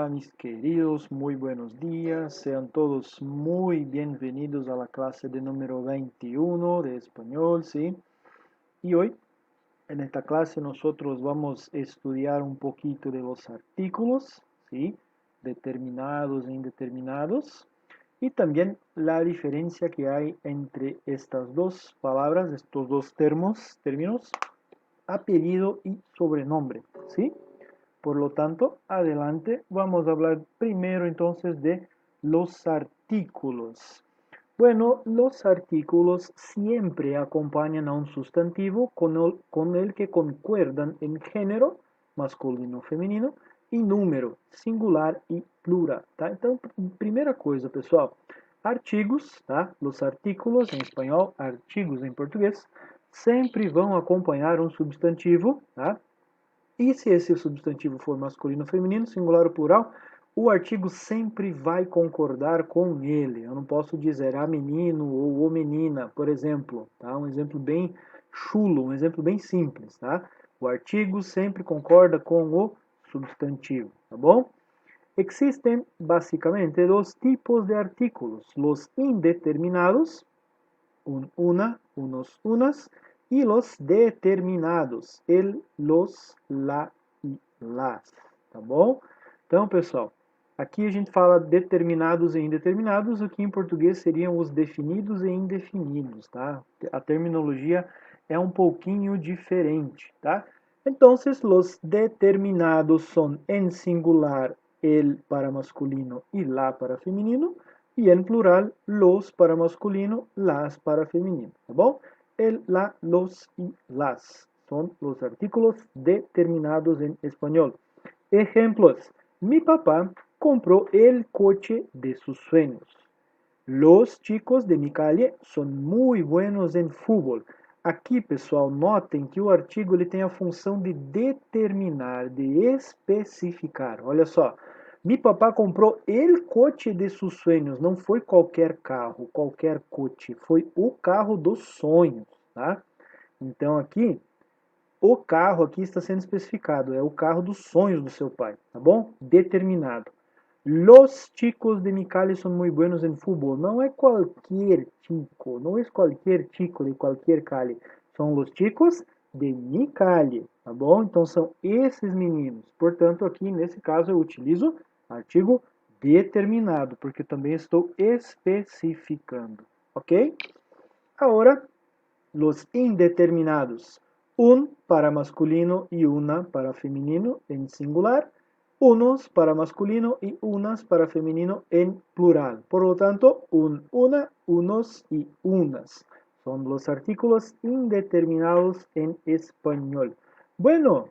Hola mis queridos, muy buenos días. Sean todos muy bienvenidos a la clase de número 21 de español, ¿sí? Y hoy en esta clase nosotros vamos a estudiar un poquito de los artículos, ¿sí? Determinados e indeterminados. Y también la diferencia que hay entre estas dos palabras, estos dos términos, apellido y sobrenombre, ¿sí? Por lo tanto, adelante, vamos a hablar primero entonces de los artículos. Bueno, los artículos siempre acompañan a un sustantivo con el que concuerdan en género, masculino, feminino, y número, singular e plural, tá? Então, primeira coisa, pessoal, artigos, tá? Os artículos em espanhol, artigos em português, sempre vão acompanhar um substantivo, tá? E se esse substantivo for masculino, feminino, singular ou plural, o artigo sempre vai concordar com ele. Eu não posso dizer a menino ou o menina, por exemplo, tá? Um exemplo bem chulo, um exemplo bem simples, tá? O artigo sempre concorda com o substantivo, tá bom? Existen básicamente dos tipos de artículos, los indeterminados, un, una, unos, unas, y los determinados, el, los, la e las, tá bom? Então, pessoal, aqui a gente fala determinados e indeterminados, o que em português seriam os definidos e indefinidos, tá? A terminologia é um pouquinho diferente, tá? Então, los determinados son en singular el para masculino y la para feminino, y en plural los para masculino, las para feminino, ¿tá bom? El, la, los y las son los artículos determinados en español. Ejemplos. Mi papá compró el coche de sus sueños. Los chicos de mi calle son muy buenos en fútbol. Aqui, pessoal, notem que o artigo ele tem a função de determinar, de especificar. Olha só, mi papá comprou el coche de sus sueños. Não foi qualquer carro, qualquer coche. Foi o carro dos sonhos, tá? Então aqui, o carro aqui está sendo especificado. É o carro dos sonhos do seu pai, tá bom? Determinado. Los chicos de mi calle son muy buenos en fútbol. Não é qualquer chico, não é qualquer chico de qualquer calle. São los chicos de mi calle, tá bom? Então são esses meninos. Portanto, aqui nesse caso eu utilizo artigo determinado, porque também estou especificando, ok? Agora, los indeterminados. Un para masculino y una para femenino en singular. Unos para masculino y unas para femenino en plural. Por lo tanto, un, una, unos y unas. Son los artículos indeterminados en español. Bueno,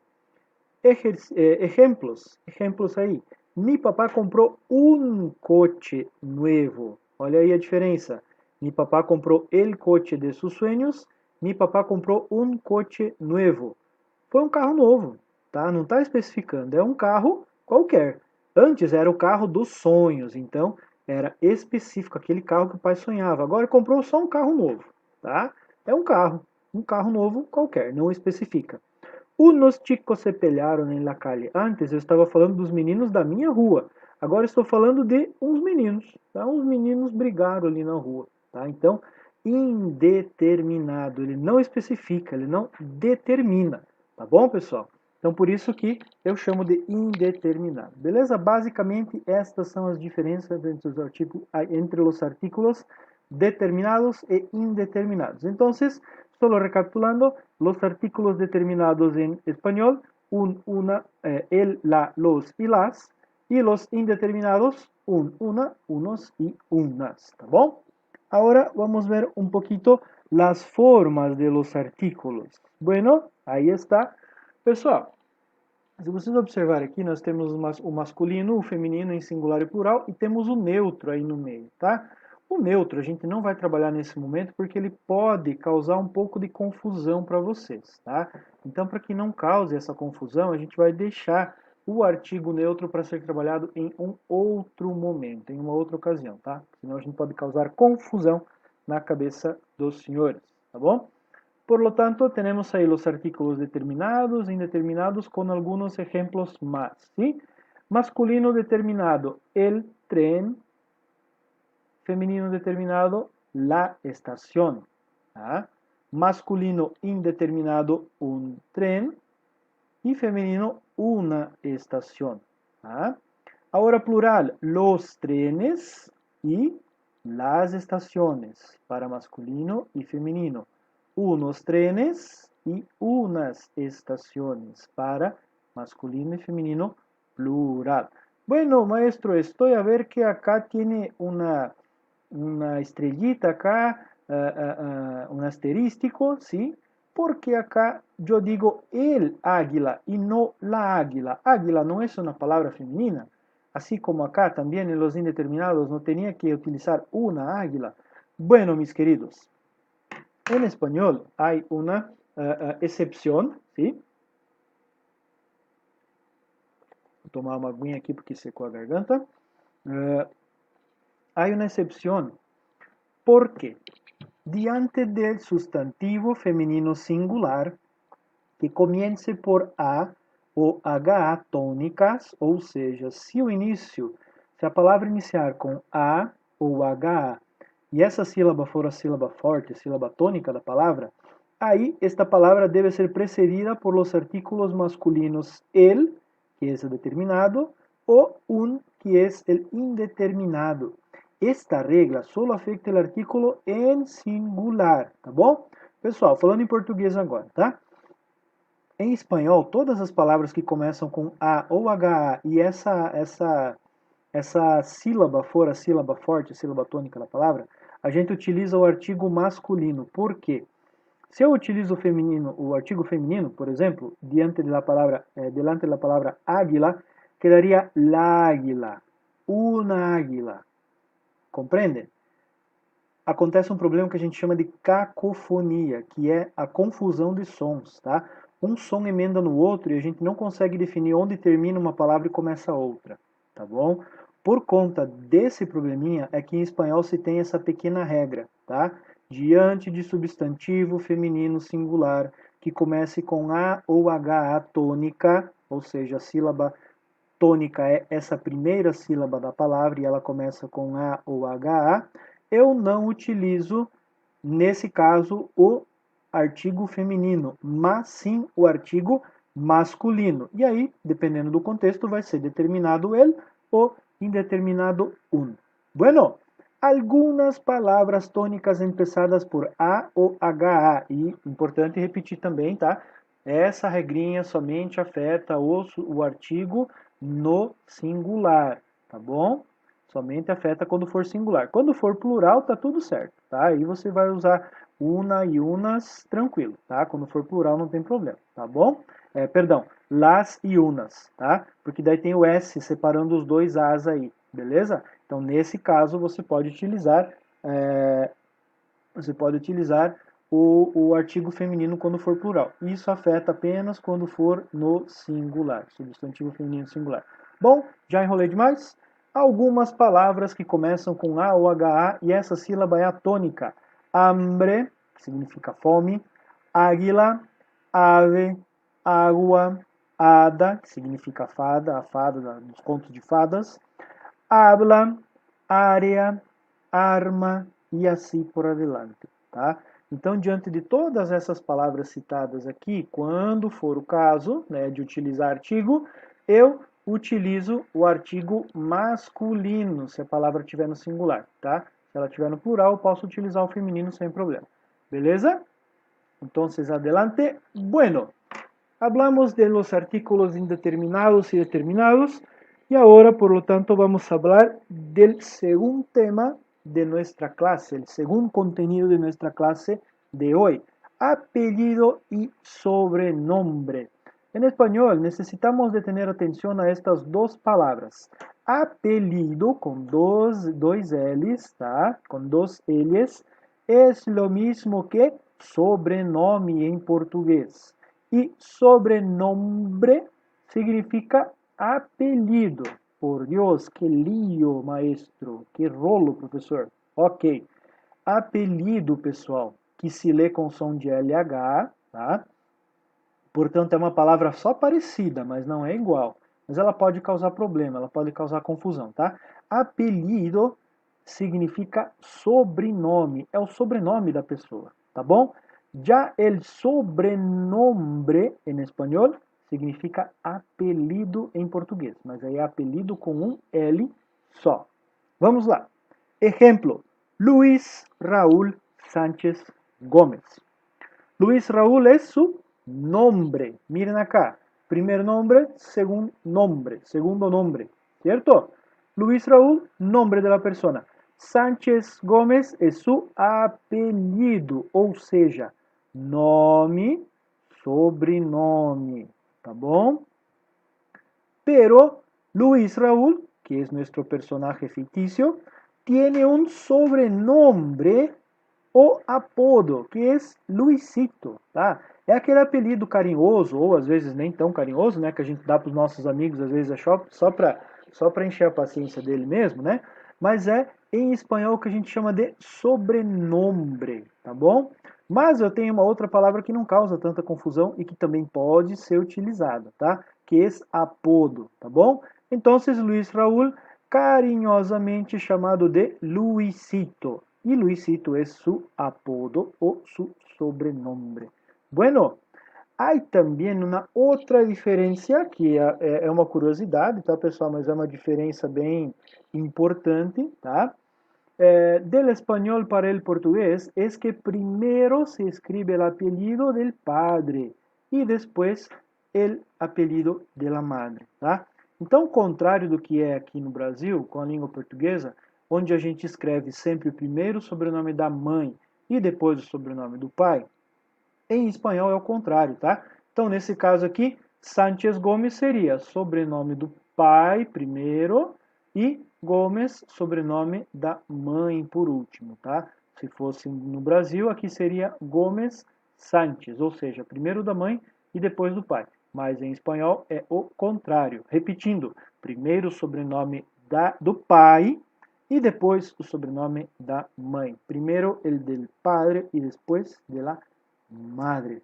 ejemplos ahí. Mi papá compró un coche nuevo. Olha aí a diferença. Mi papá comprou el coche de sus sueños. Mi papá comprou um coche nuevo. Foi um carro novo, tá? Não está especificando. É um carro qualquer. Antes era o carro dos sonhos, então era específico, aquele carro que o pai sonhava. Agora comprou só um carro novo, tá? É um carro novo qualquer, não especifica. Unos chicos se pelearon en la calle. Antes eu estava falando dos meninos da minha rua. Agora estou falando de uns meninos, tá? Uns meninos brigaram ali na rua, tá? Então, indeterminado, ele não especifica, ele não determina, tá bom, pessoal? Então, por isso que eu chamo de indeterminado, beleza? Basicamente, estas são as diferenças entre os artículos determinados e indeterminados. Então, solo recapitulando, los artículos determinados en español, un, una, el, la, los y las, y los indeterminados, un, una, unos y unas, ¿tá bom? Ahora vamos a ver un poquito las formas de los artículos. Bueno, ahí está. Pessoal, se vocês observarem aqui, nós temos o masculino, o feminino em singular e plural, e temos o neutro aí no meio, tá? O neutro a gente não vai trabalhar nesse momento porque ele pode causar um pouco de confusão para vocês, tá? Então, para que não cause essa confusão, a gente vai deixar o artigo neutro para ser trabalhado em um outro momento, em uma outra ocasião, tá? Senão a gente pode causar confusão na cabeça dos senhores, tá bom? Por lo tanto, tenemos ahí los artículos determinados, indeterminados, con algunos ejemplos más, ¿sí? Masculino determinado, el tren. Femenino determinado, la estación. ¿Ah? Masculino indeterminado, un tren. Y femenino, una estación. ¿Ah? Ahora plural, los trenes y las estaciones para masculino y femenino. Unos trenes y unas estaciones para masculino y femenino plural. Bueno, maestro, estoy a ver que acá tiene una estrellita acá, un asterístico, ¿sí? Porque acá yo digo el águila y no la águila. Águila no es una palabra femenina. Así como acá también en los indeterminados no tenía que utilizar una águila. Bueno, mis queridos, en español hay una excepción, ¿sí? Vou tomar uma aguinha aqui porque secou a garganta. Hay una excepción. ¿Por qué? Diante del sustantivo femenino singular que comience por A ou HA tônicas, ou seja, se a palavra iniciar com A ou HA e essa sílaba for a sílaba forte, a sílaba tônica da palavra, aí esta palavra deve ser precedida por los artículos masculinos el, que é o determinado, ou un, que é o indeterminado. Esta regra só afeta o artículo em singular, tá bom? Pessoal, falando em português agora, tá? Em espanhol, todas as palavras que começam com A ou HA e essa sílaba for a sílaba forte, a sílaba tônica da palavra, a gente utiliza o artigo masculino. Por quê? Se eu utilizo o artigo feminino, por exemplo, delante da palavra águila, quedaria la águila, una águila. Compreende? Acontece um problema que a gente chama de cacofonia, que é a confusão de sons, tá? Um som emenda no outro e a gente não consegue definir onde termina uma palavra e começa outra, tá bom? Por conta desse probleminha é que em espanhol se tem essa pequena regra, tá? Diante de substantivo feminino singular que comece com A ou HA tônica, ou seja, a sílaba tônica é essa primeira sílaba da palavra e ela começa com A ou HA, eu não utilizo, nesse caso, o artigo feminino, mas sim o artigo masculino. E aí, dependendo do contexto, vai ser determinado el ou indeterminado un. Bueno, algumas palavras tônicas empezadas por A ou HA. E importante repetir também, tá? Essa regrinha somente afeta o artigo no singular, tá bom? Somente afeta quando for singular. Quando for plural, tá tudo certo, tá? Aí você vai usar una e unas tranquilo, tá? Quando for plural não tem problema, tá bom? Perdão, las e unas, tá? Porque daí tem o S separando os dois As aí, beleza? Então, nesse caso, você pode utilizar o artigo feminino quando for plural. Isso afeta apenas quando for no singular, substantivo feminino singular. Bom, já enrolei demais? Algumas palavras que começam com A ou HA e essa sílaba é a tônica. Hambre, que significa fome. Águila, ave, água, hada, que significa fada, a fada dos contos de fadas. Habla, área, arma e assim por adiante, tá? Então, diante de todas essas palavras citadas aqui, quando for o caso, né, de utilizar artigo, eu utilizo o artigo masculino, se a palavra estiver no singular, tá? Se ela estiver no plural, eu posso utilizar o feminino sem problema. Beleza? Entonces, adelante. Bueno, hablamos de los artículos indeterminados y determinados, y ahora, por lo tanto, vamos a hablar del segundo tema de nuestra clase, el segundo contenido de nuestra clase de hoy, apellido y sobrenombre. En español necesitamos de tener atención a estas dos palabras. Apellido con dos L's, ¿tá? Con dos L's, es lo mismo que sobrenome en portugués. Y sobrenombre significa apelido. Por Dios, que lío, maestro. Que rolo, professor. Ok. Apelido, pessoal, que se lê com som de LH, tá? Portanto, é uma palavra só parecida, mas não é igual. mas ela pode causar problema, ela pode causar confusão, tá? Apelido significa sobrenome, é o sobrenome da pessoa, tá bom? Já el sobrenombre em espanhol significa apelido em português, mas aí é apelido com um L só. Vamos lá. Exemplo: Luis Raúl Sánchez Gómez. Luis Raúl es su nombre. Miren acá. Primer nombre, segundo nombre, ¿cierto? Luis Raúl, nombre de la persona. Sánchez Gómez es su apelido, ou seja, nome, sobrenome, tá bom? Pero Luis Raúl, que es nuestro personaje ficticio, tiene un sobrenombre o apodo, que é Luisito, tá? É aquele apelido carinhoso, ou às vezes nem tão carinhoso, né? Que a gente dá para os nossos amigos, às vezes é só para encher a paciência dele mesmo, né? Mas é em espanhol que a gente chama de sobrenome, tá bom? Mas eu tenho uma outra palavra que não causa tanta confusão e que também pode ser utilizada, tá? Que é apodo, tá bom? Então, Luis Raúl, carinhosamente chamado de Luisito. Y Luisito es su apodo o su sobrenombre. Bueno, hay também uma outra diferença que é uma curiosidade, tá, pessoal? Mas é uma diferença bem importante, tá? Del español para el portugués es que primero se escribe el apellido del padre y después el apellido de la madre, tá? Então, contrário do que é aqui no Brasil, com a língua portuguesa, onde a gente escreve sempre primeiro o sobrenome da mãe e depois o sobrenome do pai, em espanhol é o contrário, tá? Então, nesse caso aqui, Sánchez Gomes seria sobrenome do pai primeiro e Gomes, sobrenome da mãe por último, tá? Se fosse no Brasil, aqui seria Gomes Sánchez, ou seja, primeiro da mãe e depois do pai. Mas em espanhol é o contrário. Repetindo, primeiro o sobrenome do pai e depois o sobrenome da mãe. Primeiro el del padre y después de la madre.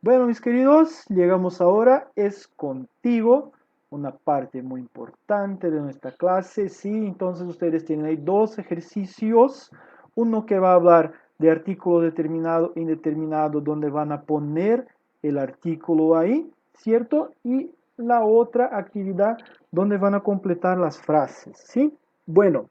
Bueno, mis queridos, llegamos ahora, es contigo, una parte muy importante de nuestra clase. Sí, entonces ustedes tienen ahí dos ejercicios, uno que va a hablar de artículo determinado e indeterminado, donde van a poner el artículo ahí, ¿cierto? Y la otra actividad donde van a completar las frases, ¿sí? Bueno,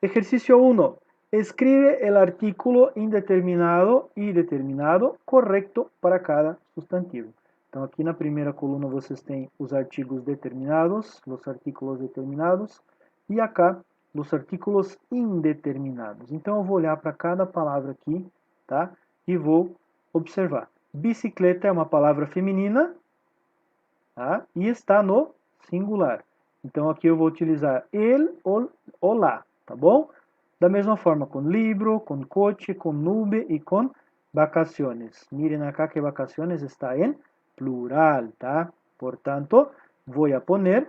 ejercicio 1. Escribe el artículo indeterminado e determinado correto para cada sustantivo. Então, aqui na primeira coluna vocês têm os artigos determinados, os artículos determinados, e acá os artículos indeterminados. Então, eu vou olhar para cada palavra aqui, tá? E vou observar. Bicicleta é uma palavra feminina, tá? E está no singular. Então, aqui eu vou utilizar el ou la, tá bom? Da mesma forma com libro, com coche, com nube e com vacaciones. Miren acá que vacaciones está en plural, tá? Portanto, voy a poner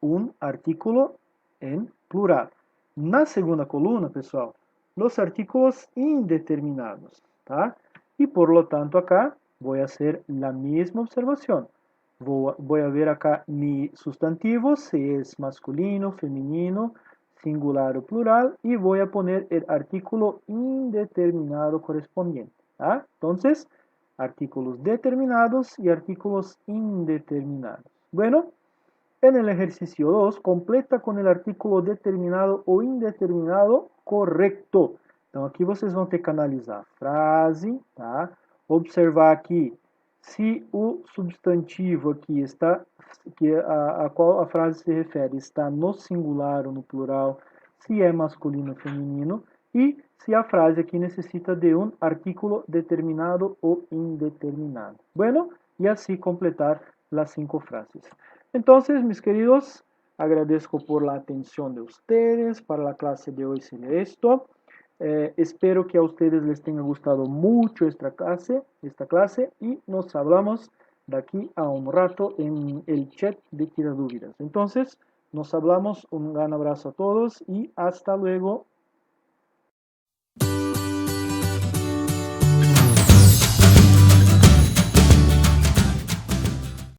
un artículo en plural. Na segunda coluna, pessoal, los artículos indeterminados, tá? E por lo tanto acá voy a hacer la misma observación. Voy a ver acá mi sustantivo, si es masculino, femenino, singular o plural, y voy a poner el artículo indeterminado correspondiente. ¿Ah? Entonces, artículos determinados y artículos indeterminados. Bueno, en el ejercicio 2, completa con el artículo determinado ou indeterminado correto. Então, aqui vocês vão ter que analisar a frase, tá? Observar aqui se o substantivo aqui está, a qual a frase se refere, está no singular ou no plural, se é masculino ou feminino, e se a frase aqui necessita de um artículo determinado ou indeterminado. Bueno, e assim completar las 5 frases. Entonces, mis queridos, agradezco por la atención de ustedes. Para la clase de hoy sería esto. Espero que a ustedes les tenga gustado mucho esta clase y nos hablamos de aquí a un rato en el chat de Tira Dúvidas. Entonces, nos hablamos, un gran abrazo a todos y hasta luego.